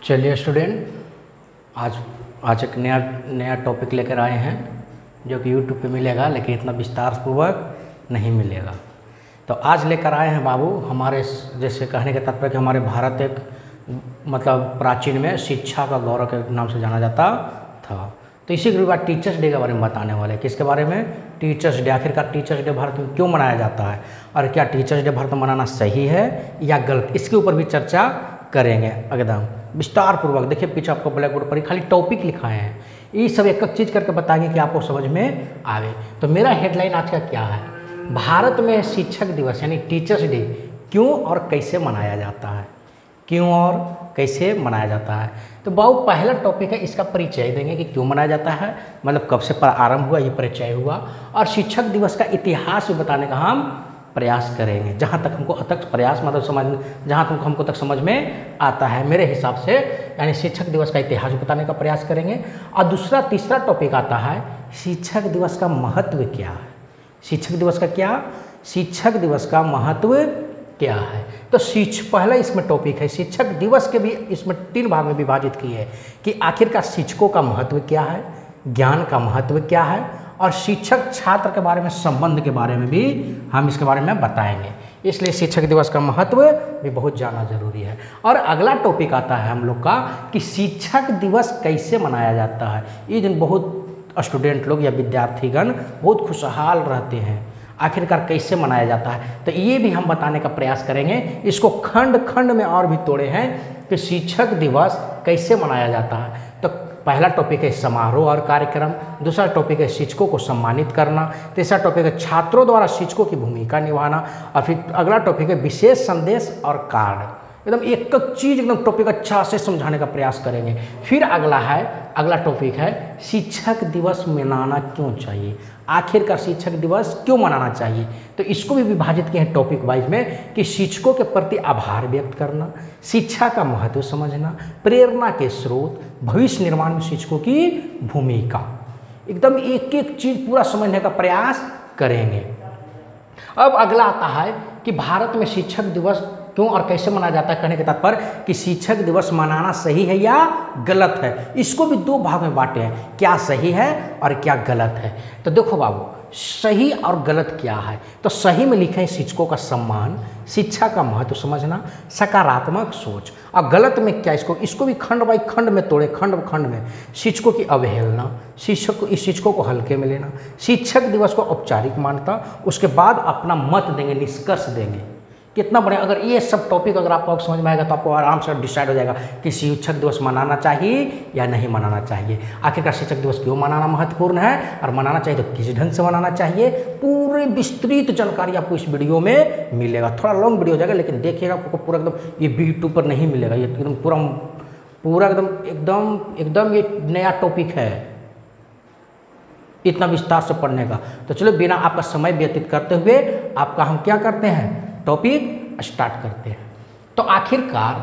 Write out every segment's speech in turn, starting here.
चलिए स्टूडेंट, आज आज एक नया टॉपिक लेकर आए हैं जो कि यूट्यूब पे मिलेगा, लेकिन इतना विस्तार पूर्वक नहीं मिलेगा। तो आज लेकर आए हैं बाबू, हमारे जैसे कहने का तात्पर्य कि हमारे भारत एक मतलब प्राचीन में शिक्षा का गौरव के नाम से जाना जाता था। तो इसी के बाद टीचर्स डे के बारे में बताने वाले हैं। किसके बारे में? Teachers day. आखिरकार टीचर्स डे भारत में क्यों मनाया जाता है और क्या टीचर्स डे भारत में मनाना सही है या गलत, इसके ऊपर भी चर्चा करेंगे एकदम विस्तार पूर्वक। देखिए पीछे आपको ब्लैक बोर्ड पर खाली टॉपिक लिखाए हैं, ये सब एक एक चीज़ करके बताएंगे कि आपको समझ में आवे। तो मेरा हेडलाइन आज का क्या है? भारत में शिक्षक दिवस यानी टीचर्स डे क्यों और कैसे मनाया जाता है, क्यों और कैसे मनाया जाता है। तो बाबू पहला टॉपिक है, इसका परिचय देंगे कि क्यों मनाया जाता है, मतलब कब से आरंभ हुआ, ये परिचय हुआ, और शिक्षक दिवस का इतिहास भी बताने का हम प्रयास करेंगे, जहाँ तक हमको तक प्रयास मतलब समझ में, जहाँ तक हमको तक समझ में आता है मेरे हिसाब से, यानी शिक्षक दिवस का इतिहास बताने का प्रयास करेंगे। और तीसरा टॉपिक आता है शिक्षक दिवस का महत्व क्या है। शिक्षक दिवस का क्या, शिक्षक दिवस का महत्व क्या है। तो पहला इसमें टॉपिक है शिक्षक दिवस के भी इसमें 3 भाग में विभाजित किए हैं कि आखिरकार शिक्षकों का महत्व क्या है, ज्ञान का महत्व क्या है, और शिक्षक छात्र के बारे में संबंध के बारे में भी हम इसके बारे में बताएंगे। इसलिए शिक्षक दिवस का महत्व भी बहुत जानना जरूरी है। और अगला टॉपिक आता है हम लोग का कि शिक्षक दिवस कैसे मनाया जाता है। ये दिन बहुत स्टूडेंट लोग या विद्यार्थीगण बहुत खुशहाल रहते हैं, आखिरकार कैसे मनाया जाता है, तो ये भी हम बताने का प्रयास करेंगे। इसको खंड खंड में और भी तोड़े हैं कि शिक्षक दिवस कैसे मनाया जाता है। तो पहला टॉपिक है समारोह और कार्यक्रम, दूसरा टॉपिक है शिक्षकों को सम्मानित करना, तीसरा टॉपिक है छात्रों द्वारा शिक्षकों की भूमिका निभाना, और फिर अगला टॉपिक है विशेष संदेश और कार्ड। एकदम एक एक चीज़ एकदम टॉपिक अच्छा से समझाने का प्रयास करेंगे। फिर अगला टॉपिक है शिक्षक दिवस मनाना क्यों चाहिए, आखिरकार शिक्षक दिवस क्यों मनाना चाहिए। तो इसको भी विभाजित किए हैं टॉपिक वाइज में कि शिक्षकों के प्रति आभार व्यक्त करना, शिक्षा का महत्व समझना, प्रेरणा के स्रोत, भविष्य निर्माण में शिक्षकों की भूमिका, एकदम एक एक चीज़ पूरा समझने का प्रयास करेंगे। अब अगला आता है कि भारत में शिक्षक दिवस क्यों और कैसे मनाया जाता है, कहने के तात्पर्य कि शिक्षक दिवस मनाना सही है या गलत है। इसको भी 2 भाग में बांटे हैं, क्या सही है और क्या गलत है। तो देखो बाबू, सही और गलत क्या है। तो सही में लिखे हैं शिक्षकों का सम्मान, शिक्षा का महत्व समझना, सकारात्मक सोच। और गलत में क्या, इसको भी खंड बाई खंड में तोड़े, खंड में शिक्षकों की अवहेलना, शिक्षकों को हल्के में लेना, शिक्षक दिवस को औपचारिक मान्यता, उसके बाद अपना मत देंगे, निष्कर्ष देंगे। कितना बढ़िया, अगर ये सब टॉपिक अगर आपको समझ में आएगा तो आपको आराम से डिसाइड हो जाएगा कि शिक्षक दिवस मनाना चाहिए या नहीं मनाना चाहिए, आखिरकार शिक्षक दिवस क्यों मनाना महत्वपूर्ण है, और मनाना चाहिए तो किस ढंग से मनाना चाहिए। पूरी विस्तृत जानकारी आपको इस वीडियो में मिलेगा। थोड़ा लॉन्ग वीडियो हो जाएगा, लेकिन देखिएगा आपको पूरा एकदम ये यूट्यूब पर नहीं मिलेगा, ये एकदम पूरा एकदम ये नया टॉपिक है इतना विस्तार से पढ़ने का। तो चलो बिना आपका समय व्यतीत करते हुए आपका हम क्या करते हैं, टॉपिक स्टार्ट करते हैं। तो आखिरकार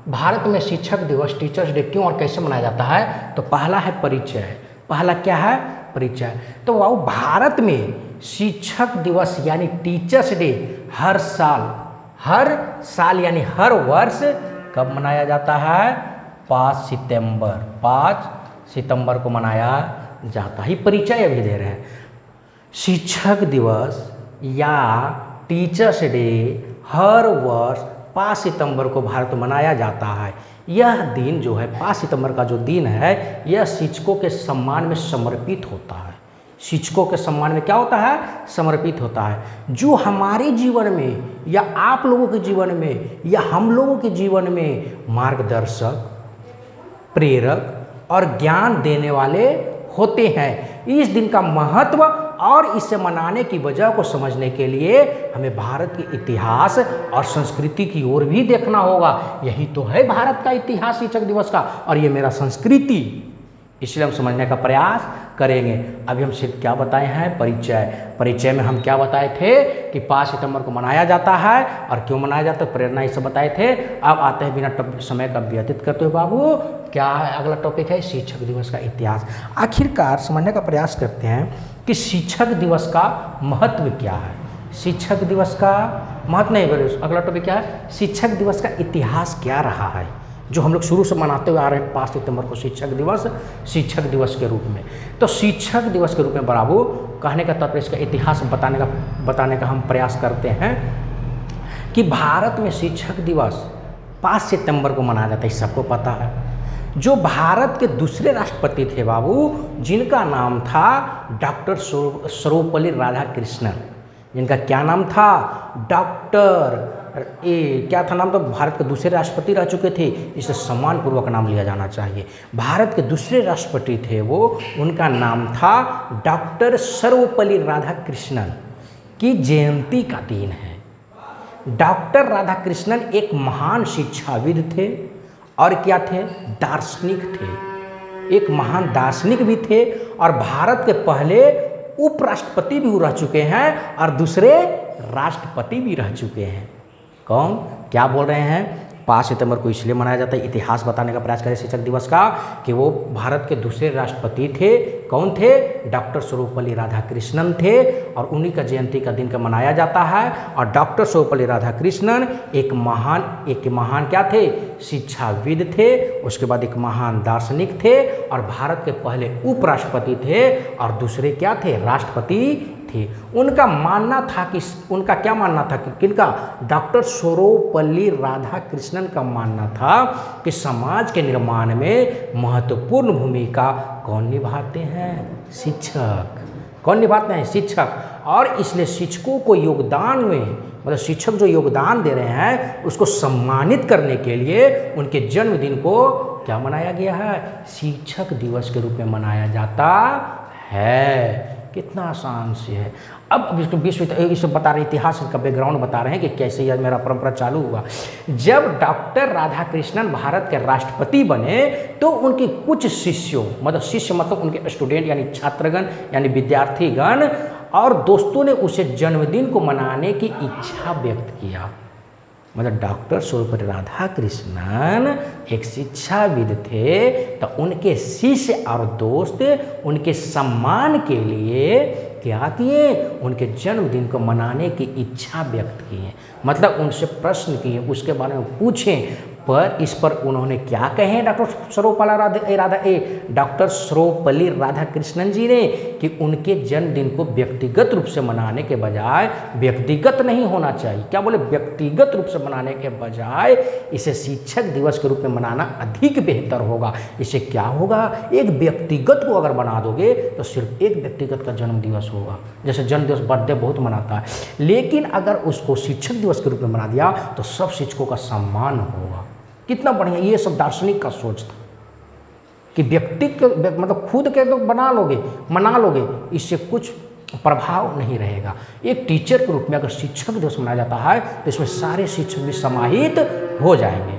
भारत में शिक्षक दिवस टीचर्स डे क्यों और कैसे मनाया जाता है। तो पहला है परिचय। पहला क्या है, परिचय। तो वो भारत में शिक्षक दिवस यानी टीचर्स डे हर साल यानी हर वर्ष कब मनाया जाता है, 5 सितंबर को मनाया जाता है। परिचय अभी दे रहे हैं। शिक्षक दिवस या टीचर्स डे हर वर्ष 5 सितंबर को भारत में मनाया जाता है। यह दिन जो है 5 सितंबर का जो दिन है, यह शिक्षकों के सम्मान में समर्पित होता है। शिक्षकों के सम्मान में क्या होता है, समर्पित होता है। जो हमारे जीवन में या आप लोगों के जीवन में या हम लोगों के जीवन में मार्गदर्शक, प्रेरक और ज्ञान देने वाले होते हैं। इस दिन का महत्व और इसे मनाने की वजह को समझने के लिए हमें भारत के इतिहास और संस्कृति की ओर भी देखना होगा। यही तो है भारत का इतिहास शिक्षक दिवस का, और ये मेरा संस्कृति, इसलिए हम समझने का प्रयास करेंगे। अभी हम सिर्फ क्या बताए हैं, परिचय में हम क्या बताए थे कि 5 सितंबर को मनाया जाता है और क्यों मनाया जाता है, प्रेरणा ये सब बताए थे। अब आते हैं बिना समय का व्यतीत करते हुए बाबू, क्या है अगला टॉपिक है शिक्षक दिवस का इतिहास। आखिरकार समझने का प्रयास करते हैं कि शिक्षक दिवस का महत्व क्या है। शिक्षक दिवस का महत्व नहीं, अगला टॉपिक क्या है, शिक्षक दिवस का इतिहास क्या रहा है। जो हम लोग शुरू से मनाते हुए आ रहे हैं 5 सितंबर को शिक्षक दिवस के रूप में। तो शिक्षक दिवस के रूप में बाबू कहने का तात्पर्य इसका इतिहास बताने का हम प्रयास करते हैं कि भारत में शिक्षक दिवस 5 सितंबर को मनाया जाता है, सबको पता है। जो भारत के दूसरे राष्ट्रपति थे बाबू, जिनका नाम था डॉक्टर सर्वपल्ली राधाकृष्णन, जिनका क्या नाम था, क्या था नाम, तो भारत के दूसरे राष्ट्रपति रह चुके थे, इसे सम्मानपूर्वक नाम लिया जाना चाहिए। भारत के दूसरे राष्ट्रपति थे वो, उनका नाम था डॉक्टर सर्वपल्ली राधाकृष्णन की जयंती का दिन है। डॉक्टर राधाकृष्णन एक महान शिक्षाविद थे और क्या थे, दार्शनिक थे, एक महान दार्शनिक भी थे और भारत के पहले उपराष्ट्रपति भी रह चुके हैं और दूसरे राष्ट्रपति भी रह चुके हैं। कौन, क्या बोल रहे हैं, 5 सितंबर को इसलिए मनाया जाता है, इतिहास बताने का प्रयास करें शिक्षक दिवस का, कि वो भारत के दूसरे राष्ट्रपति थे। कौन थे, डॉक्टर सर्वपल्ली राधाकृष्णन थे और उन्हीं का जयंती का दिन का मनाया जाता है। और डॉक्टर सर्वपल्ली राधाकृष्णन एक महान क्या थे, शिक्षाविद थे, उसके बाद एक महान दार्शनिक थे और भारत के पहले उपराष्ट्रपति थे और दूसरे क्या थे, राष्ट्रपति थे। उनका मानना था कि क्या मानना था कि किनका, डॉक्टर सर्वपल्ली राधाकृष्णन का मानना था कि समाज के निर्माण में महत्वपूर्ण भूमिका कौन निभाते हैं, शिक्षक। कौन निभाते हैं, शिक्षक। और इसलिए शिक्षकों को योगदान में, मतलब शिक्षक जो योगदान दे रहे हैं उसको सम्मानित करने के लिए उनके जन्मदिन को क्या मनाया गया है, शिक्षक दिवस के रूप में मनाया जाता है। कितना आसान से है। अब इसको बता रहे, इतिहास का बैकग्राउंड बता रहे हैं कि कैसे यह मेरा परंपरा चालू हुआ। जब डॉक्टर राधाकृष्णन भारत के राष्ट्रपति बने तो उनके कुछ शिष्यों, मतलब उनके स्टूडेंट यानी छात्रगण यानी विद्यार्थीगण और दोस्तों ने उसे जन्मदिन को मनाने की इच्छा व्यक्त किया। मतलब डॉक्टर सर्वपल्ली राधाकृष्णन एक शिक्षाविद थे, तो उनके शिष्य और दोस्त उनके सम्मान के लिए क्या किए, उनके जन्मदिन को मनाने की इच्छा व्यक्त किए। मतलब उनसे प्रश्न किए, उसके बारे में पूछें, पर इस पर उन्होंने क्या कहे डॉक्टर सर्वपल्ली राधाकृष्णन जी ने, कि उनके जन्मदिन को व्यक्तिगत रूप से मनाने के बजाय, व्यक्तिगत नहीं होना चाहिए, क्या बोले, व्यक्तिगत रूप से मनाने के बजाय इसे शिक्षक दिवस के रूप में मनाना अधिक बेहतर होगा। इससे क्या होगा, एक व्यक्तिगत को अगर बना दोगे तो सिर्फ एक व्यक्तिगत का जन्म दिवस होगा, जैसे जन्म दिवस बर्थडे बहुत मनाता है, लेकिन अगर उसको शिक्षक दिवस के रूप में मना दिया तो सब शिक्षकों का सम्मान होगा। कितना बढ़िया, ये सब दार्शनिक का सोच था कि व्यक्ति के, मतलब खुद के तो मना लोगे, इससे कुछ प्रभाव नहीं रहेगा। एक टीचर के रूप में अगर शिक्षक दिवस मनाया जाता है तो इसमें सारे शिक्षक भी समाहित हो जाएंगे।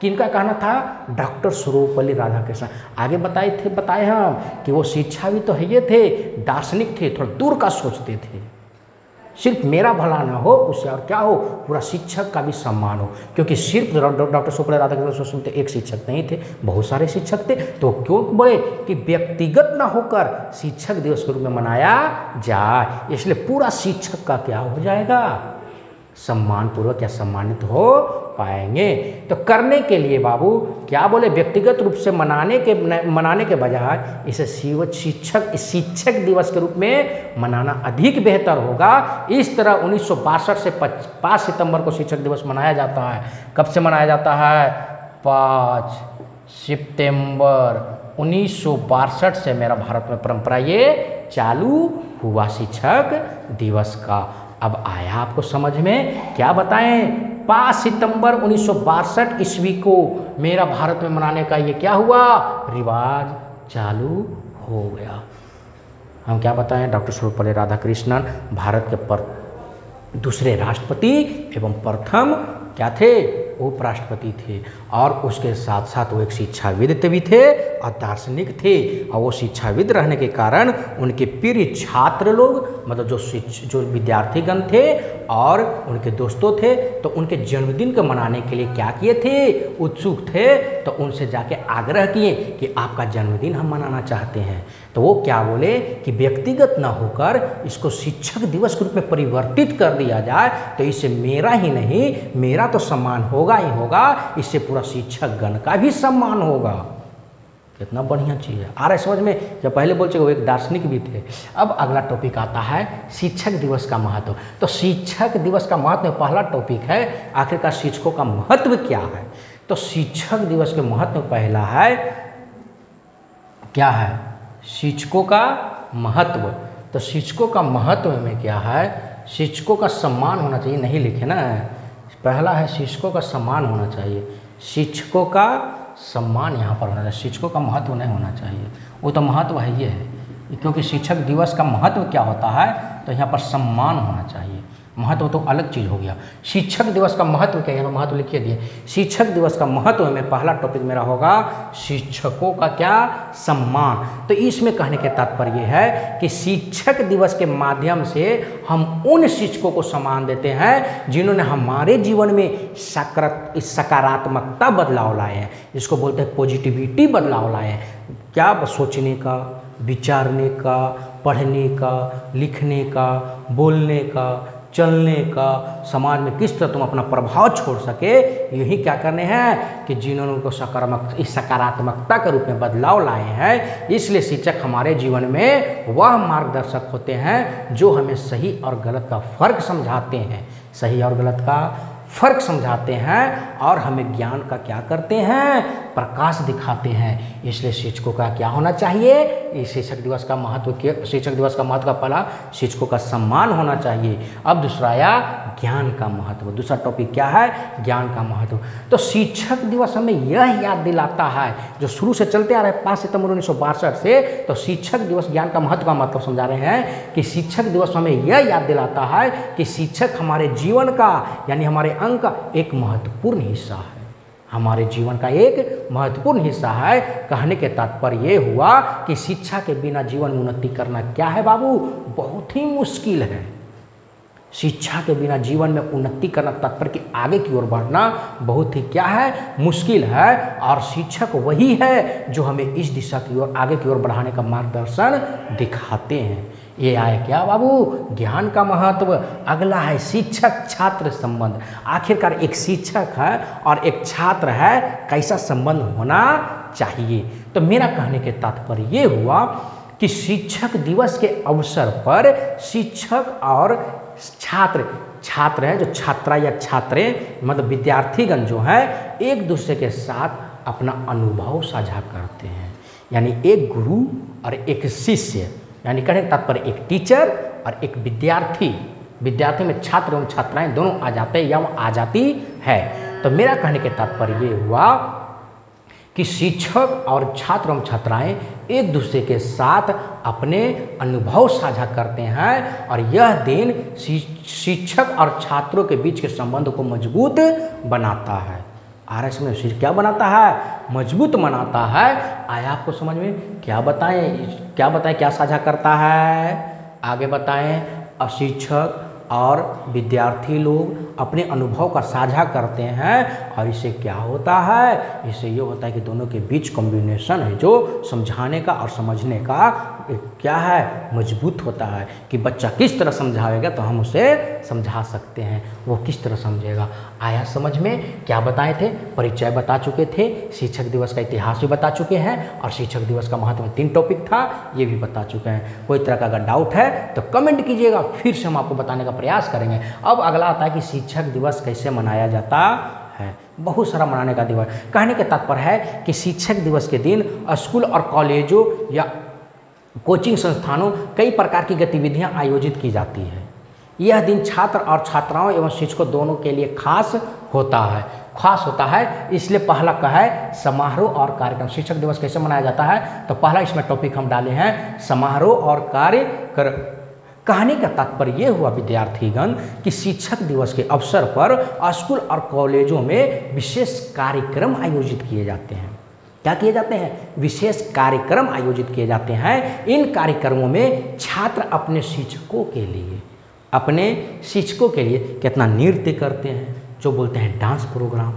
किनका कहना था, डॉक्टर सर्वपल्ली राधाकृष्णन। आगे बताए हम कि वो शिक्षा भी तो है ये थे, दार्शनिक थे, थोड़ा दूर का सोचते थे, सिर्फ मेरा भला ना हो, उससे और क्या हो, पूरा शिक्षक का भी सम्मान हो। क्योंकि सिर्फ डॉक्टर सर्वपल्ली राधाकृष्णन तो एक शिक्षक नहीं थे, बहुत सारे शिक्षक थे। तो क्यों बोले कि व्यक्तिगत ना होकर शिक्षक दिवस के रूप में मनाया जाए, इसलिए पूरा शिक्षक का क्या हो जाएगा, सम्मानपूर्वक या सम्मानित हो पाएंगे। तो करने के लिए बाबू क्या बोले, व्यक्तिगत रूप से मनाने के बजाय इसे शिक्षक दिवस के रूप में मनाना अधिक बेहतर होगा। इस तरह 1962 से 5 सितंबर को शिक्षक दिवस मनाया जाता है। कब से मनाया जाता है, 5 सितंबर 1962 से मेरा भारत में परंपरा ये चालू हुआ शिक्षक दिवस का। अब आया आपको समझ में, क्या बताएं, 5 सितंबर 1962 ईस्वी को मेरा भारत में मनाने का ये क्या हुआ, रिवाज चालू हो गया। हम क्या बताएं, डॉक्टर सर्वपल्ली राधाकृष्णन भारत के दूसरे राष्ट्रपति एवं प्रथम क्या थे, उपराष्ट्रपति थे। और उसके साथ साथ वो एक शिक्षाविद भी थे और दार्शनिक थे। और वो शिक्षाविद रहने के कारण उनके प्रिय छात्र लोग मतलब जो विद्यार्थीगण थे और उनके दोस्तों थे, तो उनके जन्मदिन को मनाने के लिए क्या किए थे, उत्सुक थे। तो उनसे जाके आग्रह किए कि आपका जन्मदिन हम मनाना चाहते हैं। तो वो क्या बोले कि व्यक्तिगत ना होकर इसको शिक्षक दिवस के रूप में परिवर्तित कर दिया जाए, तो इससे मेरा ही नहीं, मेरा तो सम्मान होगा ही होगा, इससे पूरा शिक्षक गण का भी सम्मान होगा। कितना बढ़िया चीज़ है। आ रहा है समझ में? जब पहले बोल चुके वो एक दार्शनिक भी थे। अब अगला टॉपिक आता है शिक्षक दिवस का महत्व। तो शिक्षक दिवस का महत्व में पहला टॉपिक है आखिरकार शिक्षकों का महत्व क्या है। तो शिक्षक दिवस के महत्व पहला है क्या है, शिक्षकों का महत्व। तो शिक्षकों का महत्व में क्या है, शिक्षकों का सम्मान होना चाहिए, नहीं लिखे ना, पहला है शिक्षकों का सम्मान होना चाहिए, शिक्षकों का सम्मान यहाँ पर होना चाहिए, शिक्षकों का महत्व नहीं होना चाहिए। वो तो महत्व है ये है, क्योंकि शिक्षक दिवस का महत्व क्या होता है, तो यहाँ पर सम्मान होना चाहिए। महत्व तो अलग चीज़ हो गया। शिक्षक दिवस का महत्व क्या है, यहाँ पर महत्व लिखिए दिए। शिक्षक दिवस का महत्व में पहला टॉपिक मेरा होगा शिक्षकों का क्या, सम्मान। तो इसमें कहने के तात्पर्य है कि शिक्षक दिवस के माध्यम से हम उन शिक्षकों को सम्मान देते हैं जिन्होंने हमारे जीवन में सकारात्मकता बदलाव लाए हैं, इसको बोलते हैं पॉजिटिविटी बदलाव लाए हैं। क्या, सोचने का, विचारने का, पढ़ने का, लिखने का, बोलने का, चलने का, समाज में किस तरह तुम अपना प्रभाव छोड़ सके, यही क्या करने हैं कि जिन्होंने उनको सकारात्मकता के रूप में बदलाव लाए हैं। इसलिए शिक्षक हमारे जीवन में वह मार्गदर्शक होते हैं जो हमें सही और गलत का फर्क समझाते हैं, सही और गलत का फर्क समझाते हैं और हमें ज्ञान का क्या करते हैं, प्रकाश दिखाते हैं। इसलिए शिक्षकों का क्या होना चाहिए, इस शिक्षक दिवस का महत्व के, शिक्षक दिवस का महत्व का पहला शिक्षकों का सम्मान होना चाहिए। अब दूसरा आया ज्ञान का महत्व। दूसरा टॉपिक क्या है, ज्ञान का महत्व। तो शिक्षक दिवस हमें यह याद दिलाता है, जो शुरू से चलते आ रहे 5 सितंबर 1962 से, तो शिक्षक दिवस ज्ञान का महत्व समझा रहे हैं कि शिक्षक दिवस हमें यह याद दिलाता है कि शिक्षक हमारे जीवन का, यानी हमारे अंग का एक महत्वपूर्ण हिस्सा है, हमारे जीवन का एक महत्वपूर्ण हिस्सा है। कहने के तात्पर्य ये हुआ कि शिक्षा के बिना जीवन में उन्नति करना क्या है बाबू, बहुत ही मुश्किल है। शिक्षा के बिना जीवन में उन्नति करना, तात्पर्य कि आगे की ओर बढ़ना बहुत ही क्या है, मुश्किल है। और शिक्षक वही है जो हमें इस दिशा की ओर, आगे की ओर बढ़ाने का मार्गदर्शन दिखाते हैं। ये आए क्या बाबू, ज्ञान का महत्व। अगला है शिक्षक छात्र संबंध। आखिरकार एक शिक्षक है और एक छात्र है, कैसा संबंध होना चाहिए। तो मेरा कहने के तात्पर्य ये हुआ कि शिक्षक दिवस के अवसर पर शिक्षक और छात्र हैं, जो छात्रा या छात्रें मतलब विद्यार्थीगण जो हैं, एक दूसरे के साथ अपना अनुभव साझा करते हैं। यानी एक गुरु और एक शिष्य, यानी कहने का तात्पर्य एक टीचर और एक विद्यार्थी, विद्यार्थी में छात्र एवं छात्राएं दोनों आ जाते हैं या आ जाती है। तो मेरा कहने के तात्पर्य ये हुआ कि शिक्षक और छात्र एवं छात्राएं एक दूसरे के साथ अपने अनुभव साझा करते हैं और यह दिन शिक्षक और छात्रों के बीच के संबंध को मजबूत बनाता है। RS में क्या बनाता है, मजबूत बनाता है। आया आपको समझ में? क्या बताएं क्या साझा करता है, आगे बताएं। शिक्षक और विद्यार्थी लोग अपने अनुभव का साझा करते हैं और इससे क्या होता है, इससे ये होता है कि दोनों के बीच कॉम्बिनेशन है जो समझाने का और समझने का क्या है, मजबूत होता है। कि बच्चा किस तरह समझाएगा तो हम उसे समझा सकते हैं, वो किस तरह समझेगा। आया समझ में? क्या बताए थे, परिचय बता चुके थे, शिक्षक दिवस का इतिहास भी बता चुके हैं और शिक्षक दिवस का महत्व 3 टॉपिक था, ये भी बता चुके हैं। कोई तरह का अगर डाउट है तो कमेंट कीजिएगा, फिर से हम आपको बताने का प्रयास करेंगे। अब अगला आता है कि शिक्षक दिवस कैसे मनाया जाता है। बहुत सारा मनाने का दिवस। कहने के तात्पर्य है कि शिक्षक दिवस के दिन स्कूल और कॉलेजों या कोचिंग संस्थानों कई प्रकार की गतिविधियां आयोजित की जाती है। यह दिन छात्र और छात्राओं एवं शिक्षकों दोनों के लिए खास होता है। इसलिए पहला का है समारोह और कार्यक्रम। शिक्षक दिवस कैसे मनाया जाता है, तो पहला इसमें टॉपिक हम डाले हैं समारोह और कार्यक्रम। कहने का तात्पर्य यह हुआ विद्यार्थीगण कि शिक्षक दिवस के अवसर पर स्कूल और कॉलेजों में विशेष कार्यक्रम आयोजित किए जाते हैं। क्या किए जाते हैं, विशेष कार्यक्रम आयोजित किए जाते हैं। इन कार्यक्रमों में छात्र अपने शिक्षकों के लिए कितना नृत्य करते हैं, जो बोलते हैं डांस प्रोग्राम।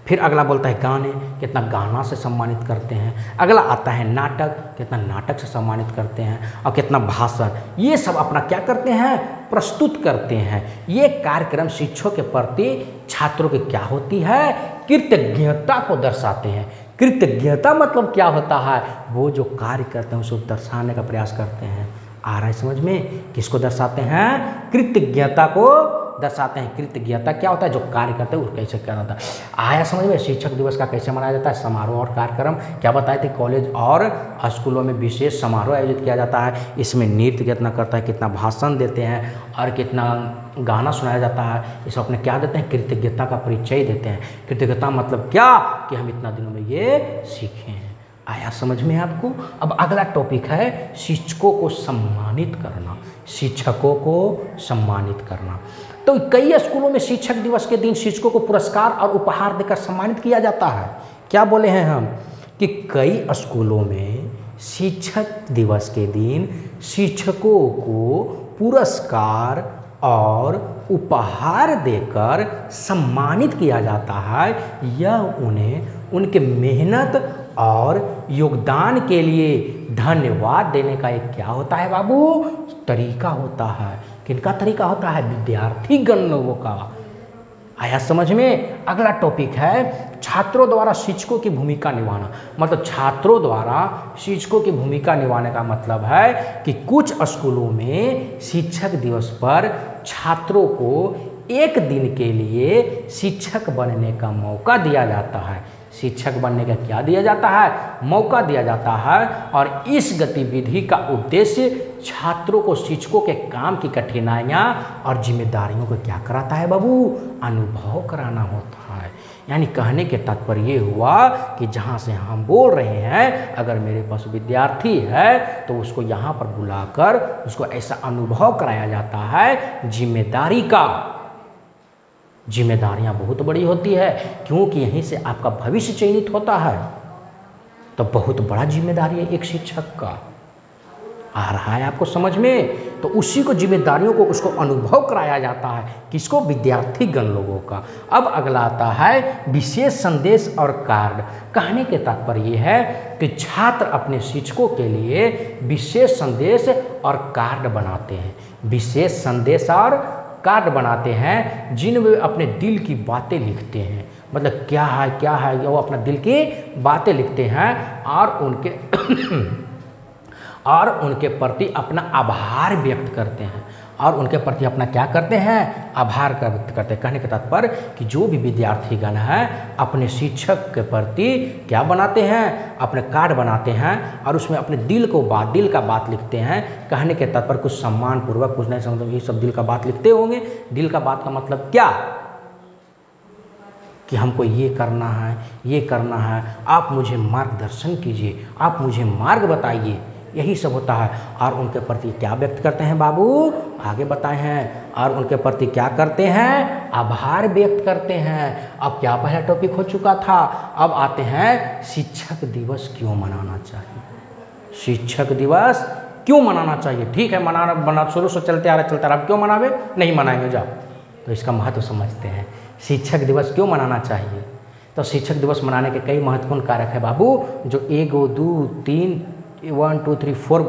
फिर अगला बोलता है गाने, कितना गाना से सम्मानित करते हैं। अगला आता है नाटक, कितना नाटक से सम्मानित करते हैं। और कितना भाषण, ये सब अपना क्या करते हैं, प्रस्तुत करते हैं। ये कार्यक्रम शिक्षकों के प्रति छात्रों की क्या होती है, कृतज्ञता को दर्शाते हैं। कृतज्ञता मतलब क्या होता है, वो जो कार्य करते हैं उसको दर्शाने का प्रयास करते हैं। आ रहा है समझ में, किसको दर्शाते हैं, कृतज्ञता को दर्शाते हैं। कृतज्ञता क्या होता है, जो कार्य करते हैं वो कैसे क्या होता है। आया समझ में, शिक्षक दिवस का कैसे मनाया जाता है, समारोह और कार्यक्रम क्या बताए थे, कॉलेज और स्कूलों में विशेष समारोह आयोजित किया जाता है। इसमें नृत्य कितना करता है, कितना भाषण देते हैं और कितना गाना सुनाया जाता है। इस अपने क्या देते हैं, कृतज्ञता का परिचय देते हैं। कृतज्ञता मतलब क्या, कि हम इतना दिनों में ये सीखे हैं। आया समझ में आपको। अब अगला टॉपिक है शिक्षकों को सम्मानित करना। शिक्षकों को सम्मानित करना, तो कई स्कूलों में शिक्षक दिवस के दिन शिक्षकों को पुरस्कार और उपहार देकर सम्मानित किया जाता है। क्या बोले हैं हम, कि कई स्कूलों में शिक्षक दिवस के दिन शिक्षकों को पुरस्कार और उपहार देकर सम्मानित किया जाता है। यह उन्हें उनके मेहनत और योगदान के लिए धन्यवाद देने का एक क्या होता है बाबू, तरीका होता है। किनका तरीका होता है, विद्यार्थी गण लोगों का। आया समझ में। अगला टॉपिक है छात्रों द्वारा शिक्षकों की भूमिका निभाना। मतलब छात्रों द्वारा शिक्षकों की भूमिका निभाने का मतलब है कि कुछ स्कूलों में शिक्षक दिवस पर छात्रों को एक दिन के लिए शिक्षक बनने का मौका दिया जाता है। शिक्षक बनने का क्या दिया जाता है, मौका दिया जाता है। और इस गतिविधि का उद्देश्य छात्रों को शिक्षकों के काम की कठिनाइयाँ और जिम्मेदारियों को क्या कराता है बाबू, अनुभव कराना होता है। यानी कहने के तात्पर्य ये हुआ कि जहाँ से हम बोल रहे हैं, अगर मेरे पास विद्यार्थी है तो उसको यहाँ पर बुलाकर उसको ऐसा अनुभव कराया जाता है जिम्मेदारी का। जिम्मेदारियां बहुत बड़ी होती है, क्योंकि यहीं से आपका भविष्य चयनित होता है। तो बहुत बड़ा जिम्मेदारी है एक शिक्षक का। आ रहा है आपको समझ में। तो उसी को जिम्मेदारियों को उसको अनुभव कराया जाता है, किसको, विद्यार्थी गण लोगों का। अब अगला आता है विशेष संदेश और कार्ड। कहने के तात्पर्य ये है कि छात्र अपने शिक्षकों के लिए विशेष संदेश और कार्ड बनाते हैं। विशेष संदेश और कार्ड बनाते हैं जिनमें अपने दिल की बातें लिखते हैं। मतलब क्या है वो अपना दिल की बातें लिखते हैं और उनके प्रति अपना आभार व्यक्त करते हैं। और उनके प्रति अपना क्या करते हैं, आभार का व्यक्त करते हैं। कहने का तात्पर्य कि जो भी विद्यार्थीगण हैं अपने शिक्षक के प्रति क्या बनाते हैं, अपने कार्ड बनाते हैं और उसमें अपने दिल का बात लिखते हैं। कहने के तात्पर्य कुछ सम्मान पूर्वक, कुछ नहीं समझो, ये सब दिल का बात लिखते होंगे। दिल का बात का मतलब क्या, कि हमको ये करना है, आप मुझे मार्गदर्शन कीजिए, आप मुझे मार्ग बताइए, यही सब होता है। और उनके प्रति क्या व्यक्त करते हैं बाबू, आगे बताए हैं। और उनके प्रति क्या करते हैं, आभार व्यक्त करते हैं। अब क्या पहला टॉपिक हो चुका था। अब आते हैं शिक्षक दिवस क्यों मनाना चाहिए। शिक्षक दिवस क्यों मनाना चाहिए। ठीक है, मनाना शुरू से चलते आ रहा, अब क्यों मनावे, नहीं मनाएंगे जाओ। तो इसका महत्व समझते हैं। शिक्षक दिवस क्यों मनाना चाहिए। तो शिक्षक दिवस मनाने के कई महत्वपूर्ण कारक है बाबू, जो 1 2 3 1 2 3 4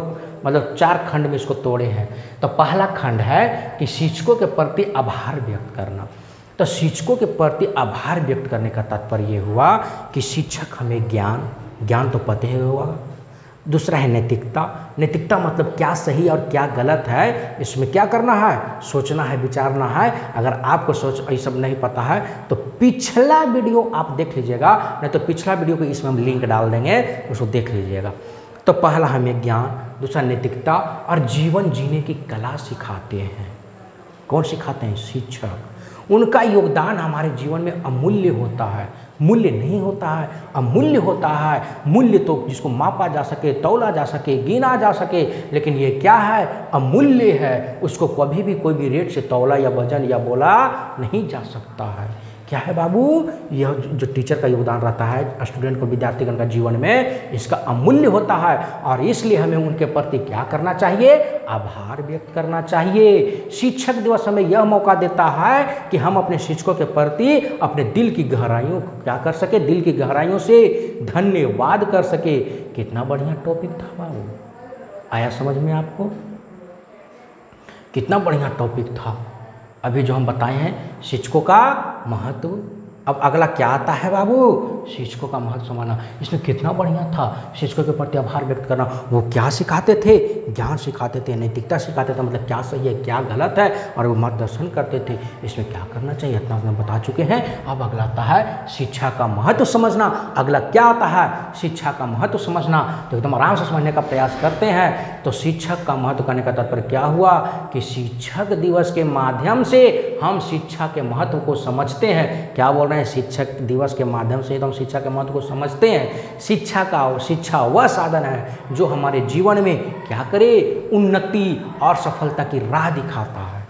मतलब 4 खंड में इसको तोड़े हैं। तो पहला खंड है कि शिक्षकों के प्रति आभार व्यक्त करना। तो शिक्षकों के प्रति आभार व्यक्त करने का तात्पर्य ये हुआ कि शिक्षक हमें ज्ञान तो पता ही होगा। दूसरा है नैतिकता मतलब क्या सही और क्या गलत है, इसमें क्या करना है, सोचना है, विचारना है। अगर आपको ये सब नहीं पता है तो पिछला वीडियो आप देख लीजिएगा, नहीं तो पिछला वीडियो को इसमें हम लिंक डाल देंगे, उसको देख लीजिएगा। तो पहला हमें ज्ञान, दूसरा नैतिकता और जीवन जीने की कला सिखाते हैं। कौन सिखाते हैं, शिक्षक। उनका योगदान हमारे जीवन में अमूल्य होता है, मूल्य नहीं होता है, अमूल्य होता है। मूल्य तो जिसको मापा जा सके, तौला जा सके, गिना जा सके, लेकिन ये क्या है, अमूल्य है। उसको कभी भी कोई भी रेट से तौला या वजन या बोला नहीं जा सकता है। क्या है बाबू, यह जो टीचर का योगदान रहता है स्टूडेंट को, विद्यार्थीगण का जीवन में, इसका अमूल्य होता है। और इसलिए हमें उनके प्रति क्या करना चाहिए, आभार व्यक्त करना चाहिए। शिक्षक दिवस हमें यह मौका देता है कि हम अपने शिक्षकों के प्रति अपने दिल की गहराइयों को क्या कर सके, दिल की गहराइयों से धन्यवाद कर सके। कितना बढ़िया टॉपिक था बाबू, आया समझ में आपको? कितना बढ़िया टॉपिक था अभी जो हम बताए हैं, शिक्षकों का महत्व। अब अगला क्या आता है बाबू, शिक्षकों का महत्व समझना। इसमें कितना बढ़िया था, शिक्षकों के प्रति आभार व्यक्त करना। वो क्या सिखाते थे, ज्ञान सिखाते थे, नैतिकता सिखाते थे, मतलब क्या सही है क्या गलत है, और वो मार्गदर्शन करते थे इसमें क्या करना चाहिए, इतना हम बता चुके हैं। अब अगला आता है शिक्षा का महत्व समझना। अगला क्या आता है, शिक्षा का महत्व समझना। तो एकदम आराम से समझने का प्रयास करते हैं। तो शिक्षक का महत्व करने का तात्पर्य क्या हुआ कि शिक्षक दिवस के माध्यम से हम शिक्षा के महत्व को समझते हैं। क्या बोल रहे हैं, शिक्षक दिवस के माध्यम से तो हम शिक्षा के महत्व को समझते हैं। शिक्षा वह साधन है जो हमारे जीवन में क्या करे, उन्नति और सफलता की राह दिखाता है।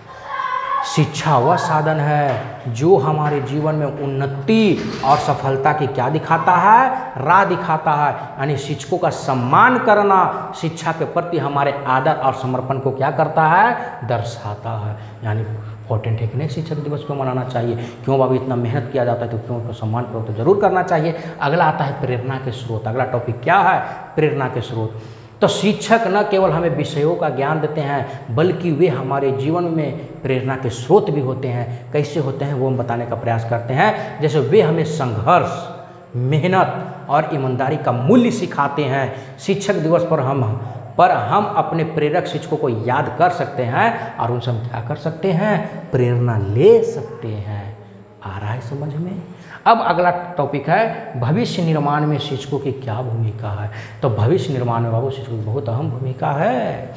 शिक्षा वह साधन है जो हमारे जीवन में उन्नति और सफलता की क्या दिखाता है, राह दिखाता है। यानी शिक्षकों का सम्मान करना शिक्षा के प्रति हमारे आदर और समर्पण को क्या करता है, दर्शाता है। यानी इम्पोर्टेंट है कि नहीं, शिक्षक दिवस को मनाना चाहिए। क्यों बाबू, इतना मेहनत किया जाता है तो क्यों उनको सम्मान करो, तो जरूर करना चाहिए। अगला आता है प्रेरणा के स्रोत। अगला टॉपिक क्या है, प्रेरणा के स्रोत। तो शिक्षक न केवल हमें विषयों का ज्ञान देते हैं बल्कि वे हमारे जीवन में प्रेरणा के स्रोत भी होते हैं। कैसे होते हैं वो हम बताने का प्रयास करते हैं। जैसे वे हमें संघर्ष, मेहनत और ईमानदारी का मूल्य सिखाते हैं। शिक्षक दिवस पर हम अपने प्रेरक शिक्षकों को याद कर सकते हैं और उनसे हम क्या कर सकते हैं, प्रेरणा ले सकते हैं। आ रहा है समझ में? अब अगला टॉपिक है भविष्य निर्माण में शिक्षकों की क्या भूमिका है। तो भविष्य निर्माण में बाबू शिक्षकों की बहुत अहम भूमिका है।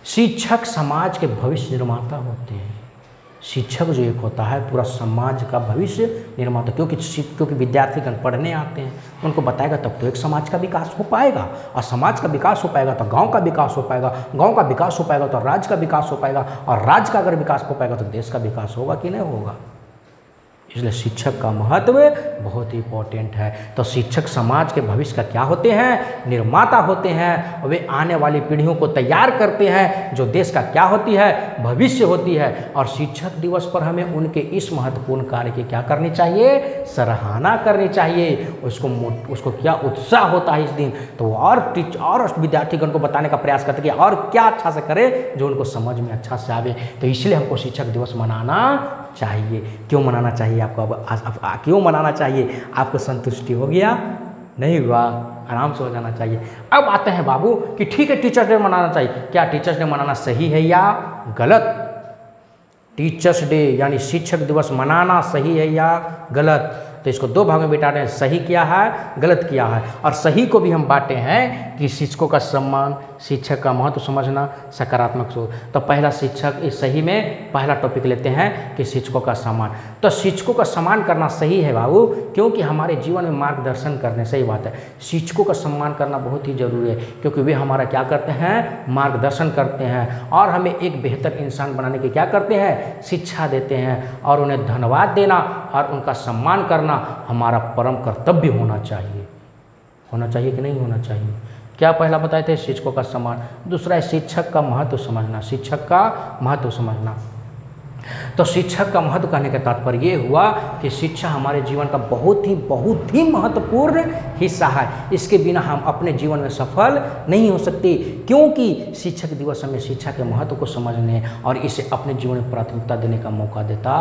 शिक्षक समाज के भविष्य निर्माता होते हैं। शिक्षक जो एक होता है पूरा समाज का भविष्य निर्माता, क्योंकि विद्यार्थीगण पढ़ने आते हैं, उनको बताएगा तब तो एक समाज का विकास हो पाएगा, और समाज का विकास हो पाएगा तो गांव का विकास हो पाएगा, गांव का विकास हो पाएगा तो राज्य का विकास हो पाएगा, और राज्य का अगर विकास हो पाएगा तो देश का विकास होगा कि नहीं होगा। इसलिए शिक्षक का महत्व बहुत ही इम्पोर्टेंट है। तो शिक्षक समाज के भविष्य का क्या होते हैं, निर्माता होते हैं। वे आने वाली पीढ़ियों को तैयार करते हैं जो देश का क्या होती है, भविष्य होती है। और शिक्षक दिवस पर हमें उनके इस महत्वपूर्ण कार्य की क्या करनी चाहिए, सराहना करनी चाहिए। उसको क्या उत्साह होता है इस दिन, तो और विद्यार्थीगण को बताने का प्रयास करते हैं कि और क्या अच्छा से करें जो उनको समझ में अच्छा से आवे। तो इसलिए हमको शिक्षक दिवस मनाना चाहिए। क्यों मनाना चाहिए आपको, अब क्यों मनाना चाहिए, आपको संतुष्टि हो गया, नहीं हुआ, आराम से हो जाना चाहिए। अब आते हैं बाबू कि ठीक है टीचर्स डे मनाना चाहिए, क्या टीचर्स डे मनाना सही है या गलत। टीचर्स डे यानी शिक्षक दिवस मनाना सही है या गलत, तो इसको दो भाग में बांटे हैं, सही क्या है, गलत क्या है। और सही को भी हम बांटे हैं कि शिक्षकों का सम्मान, शिक्षक का महत्व समझना, सकारात्मक सोच। तो पहला शिक्षक, इस सही में पहला टॉपिक लेते हैं कि शिक्षकों का सम्मान। तो शिक्षकों का सम्मान करना सही है बाबू, क्योंकि हमारे जीवन में मार्गदर्शन करने, सही बात है, शिक्षकों का सम्मान करना बहुत ही जरूरी है, क्योंकि वे हमारा क्या करते हैं, मार्गदर्शन करते हैं और हमें एक बेहतर इंसान बनाने की क्या करते हैं, शिक्षा देते हैं। और उन्हें धन्यवाद देना और उनका सम्मान करना हमारा परम कर्तव्य होना चाहिए। होना चाहिए कि नहीं होना चाहिए। क्या पहला बताए थे, शिक्षकों का सम्मान। दूसरा है शिक्षक का महत्व समझना, शिक्षक का महत्व समझना। तो शिक्षक का महत्व कहने का तात्पर्य ये हुआ कि शिक्षा हमारे जीवन का बहुत ही महत्वपूर्ण हिस्सा है। इसके बिना हम अपने जीवन में सफल नहीं हो सकते, क्योंकि शिक्षक दिवस हमें शिक्षा के महत्व को समझने और इसे अपने जीवन में प्राथमिकता देने का मौका देता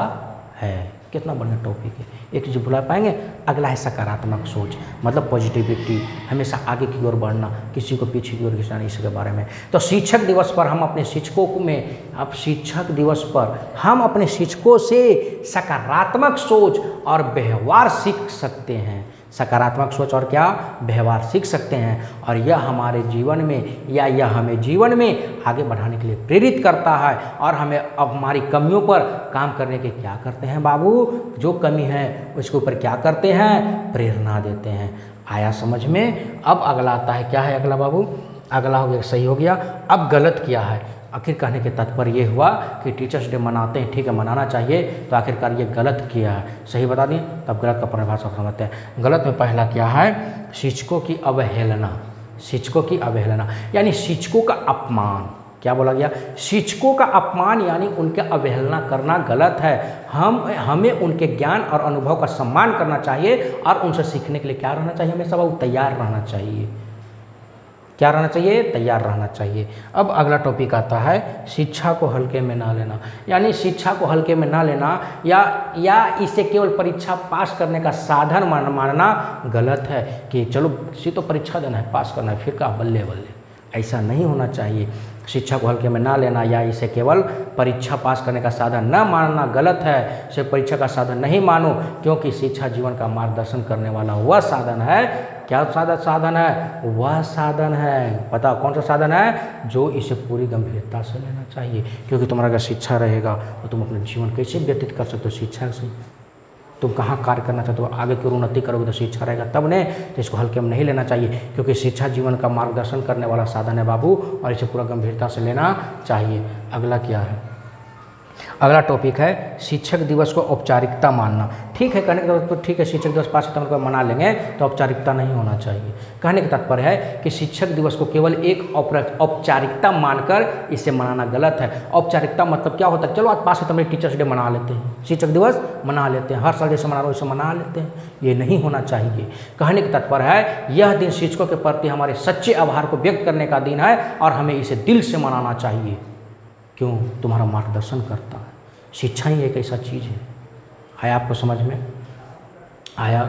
है। कितना बढ़िया टॉपिक है, एक चीज़ भुला पाएंगे। अगला है सकारात्मक सोच, मतलब पॉजिटिविटी, हमेशा आगे की ओर बढ़ना, किसी को पीछे की ओर खिंचाना, इसके बारे में। तो शिक्षक दिवस पर हम अपने शिक्षकों में, अब शिक्षक दिवस पर हम अपने शिक्षकों से सकारात्मक सोच और व्यवहार सीख सकते हैं। सकारात्मक सोच और क्या, व्यवहार सीख सकते हैं। और यह हमारे जीवन में या यह हमें जीवन में आगे बढ़ाने के लिए प्रेरित करता है और हमें अब हमारी कमियों पर काम करने के क्या करते हैं बाबू, जो कमी है उसके ऊपर क्या करते हैं, प्रेरणा देते हैं। आया समझ में। अब अगला आता है, क्या है अगला बाबू, अगला हो गया, सही हो गया। अब गलत क्या है, आखिर कहने के तात्पर्य ये हुआ कि टीचर्स डे मनाते हैं, ठीक है मनाना चाहिए, तो आखिरकार ये गलत किया है। सही बता दिए, तब गलत का परिभाषा समझते हैं। गलत में पहला क्या है, शिक्षकों की अवहेलना। शिक्षकों की अवहेलना यानी शिक्षकों का अपमान। क्या बोला गया, शिक्षकों का अपमान यानी उनके अवहेलना करना गलत है। हमें उनके ज्ञान और अनुभव का सम्मान करना चाहिए और उनसे सीखने के लिए क्या रहना चाहिए, हमेशा वो तैयार रहना चाहिए। क्या रहना चाहिए, तैयार रहना चाहिए। अब अगला टॉपिक आता है शिक्षा को हल्के में ना लेना, यानी शिक्षा को हल्के में ना लेना या इसे केवल परीक्षा पास करने का साधन मानना गलत है कि चलो किसी तो परीक्षा देना है, पास करना है, फिर का बल्ले बल्ले, ऐसा नहीं होना चाहिए। शिक्षा को हल्के में ना लेना या इसे केवल परीक्षा पास करने का साधन न मानना गलत है। सिर्फ परीक्षा का साधन नहीं मानो, क्योंकि शिक्षा जीवन का मार्गदर्शन करने वाला वह साधन है। क्या साधन है, वह साधन है, पता कौन सा साधन है, जो इसे पूरी गंभीरता से लेना चाहिए। क्योंकि तुम्हारा अगर शिक्षा रहेगा तो तुम अपने जीवन कैसे व्यतीत कर सकते हो, शिक्षा से तुम कहाँ कार्य करना चाहते हो, आगे की उन्नति करोगे तो शिक्षा रहेगा तब ने, तो इसको हल्के में नहीं लेना चाहिए, क्योंकि शिक्षा जीवन का मार्गदर्शन करने वाला साधन है बाबू, और इसे पूरा गंभीरता से लेना चाहिए। अगला क्या है, अगला टॉपिक है शिक्षक दिवस को औपचारिकता मानना। ठीक है, कहने का तो ठीक है, शिक्षक दिवस 5 सितंबर को मना लेंगे तो औपचारिकता नहीं होना चाहिए। कहने का तात्पर्य है कि शिक्षक दिवस को केवल एक औपचारिकता मानकर इसे मनाना गलत है। औपचारिकता मतलब क्या होता है, चलो आज 5 सितंबर टीचर्स डे मना लेते हैं, शिक्षक दिवस मना लेते हैं, हर साल जैसे मना रहे वैसे मना लेते हैं, ये नहीं होना चाहिए। कहने का तात्पर्य है यह दिन शिक्षकों के प्रति हमारे सच्चे आभार को व्यक्त करने का दिन है और हमें इसे दिल से मनाना चाहिए। क्यों, तुम्हारा मार्गदर्शन करता है। शिक्षा ही एक ऐसा चीज़ है। आया आपको समझ में आया,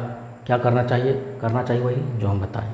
क्या करना चाहिए वही जो हम बताएं।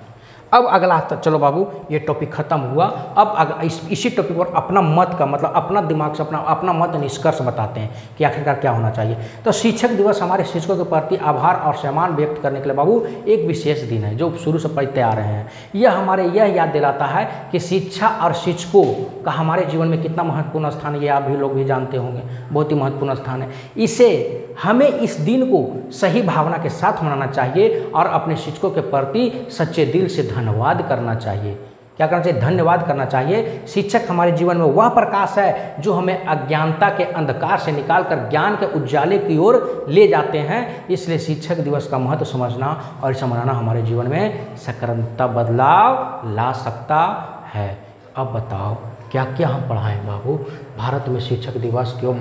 अब अगला चलो बाबू, ये टॉपिक खत्म हुआ। अब इसी टॉपिक पर अपना मत का मतलब अपना दिमाग से अपना मत निष्कर्ष बताते हैं कि आखिरकार क्या होना चाहिए। तो शिक्षक दिवस हमारे शिक्षकों के प्रति आभार और सम्मान व्यक्त करने के लिए बाबू एक विशेष दिन है जो शुरू से पढ़ते आ रहे हैं। यह याद दिलाता है कि शिक्षा और शिक्षकों का हमारे जीवन में कितना महत्वपूर्ण स्थान है, ये आप भी लोग भी जानते होंगे, बहुत ही महत्वपूर्ण स्थान है। इसे हमें इस दिन को सही भावना के साथ मनाना चाहिए और अपने शिक्षकों के प्रति सच्चे दिल से धन्यवाद करना चाहिए। क्या करना चाहिए, धन्यवाद करना चाहिए। शिक्षक हमारे जीवन में वह प्रकाश है जो हमें अज्ञानता के अंधकार से निकालकर ज्ञान के उज्जाले की ओर ले जाते हैं। इसलिए शिक्षक दिवस का महत्व समझना और इसे मनाना हमारे जीवन में सकारात्मक बदलाव ला सकता है। अब बताओ क्या क्या हम पढ़ाएं बाबू, भारत में शिक्षक दिवस क्यों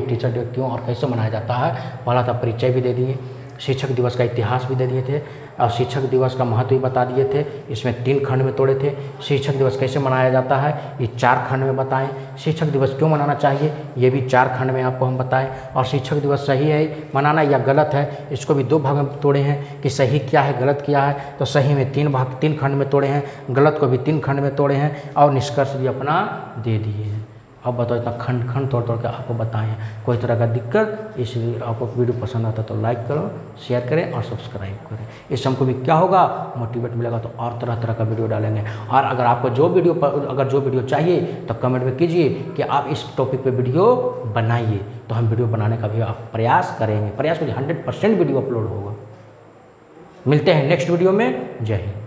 टीचर डे क्यों और कैसे मनाया जाता है। पहला था परिचय भी दे दिए, शिक्षक दिवस का इतिहास भी दे दिए थे और शिक्षक दिवस का महत्व भी बता दिए थे। इसमें 3 खंड में तोड़े थे। शिक्षक दिवस कैसे मनाया जाता है ये 4 खंड में बताएं। शिक्षक दिवस क्यों मनाना चाहिए ये भी 4 खंड में आपको हम बताएं। और शिक्षक दिवस सही है मनाना या गलत है, इसको भी 2 भाग में तोड़े हैं कि सही क्या है गलत क्या है। तो सही में 3 खंड में तोड़े हैं, गलत को भी 3 खंड में तोड़े हैं और निष्कर्ष भी अपना दे दिए हैं। अब बताओ इतना खंड तोड़ के आपको बताएं, कोई तरह का दिक्कत, इसलिए आपको वीडियो पसंद आता तो लाइक करो, शेयर करें और सब्सक्राइब करें। इससे हमको भी क्या होगा, मोटिवेट मिलेगा, तो और तरह का वीडियो डालेंगे। और अगर आपको जो वीडियो चाहिए तो कमेंट में कीजिए कि आप इस टॉपिक पे वीडियो बनाइए, तो हम वीडियो बनाने का भी आप प्रयास करेंगे। प्रयास करिए, 100% वीडियो अपलोड होगा। मिलते हैं नेक्स्ट वीडियो में। जय हिंद।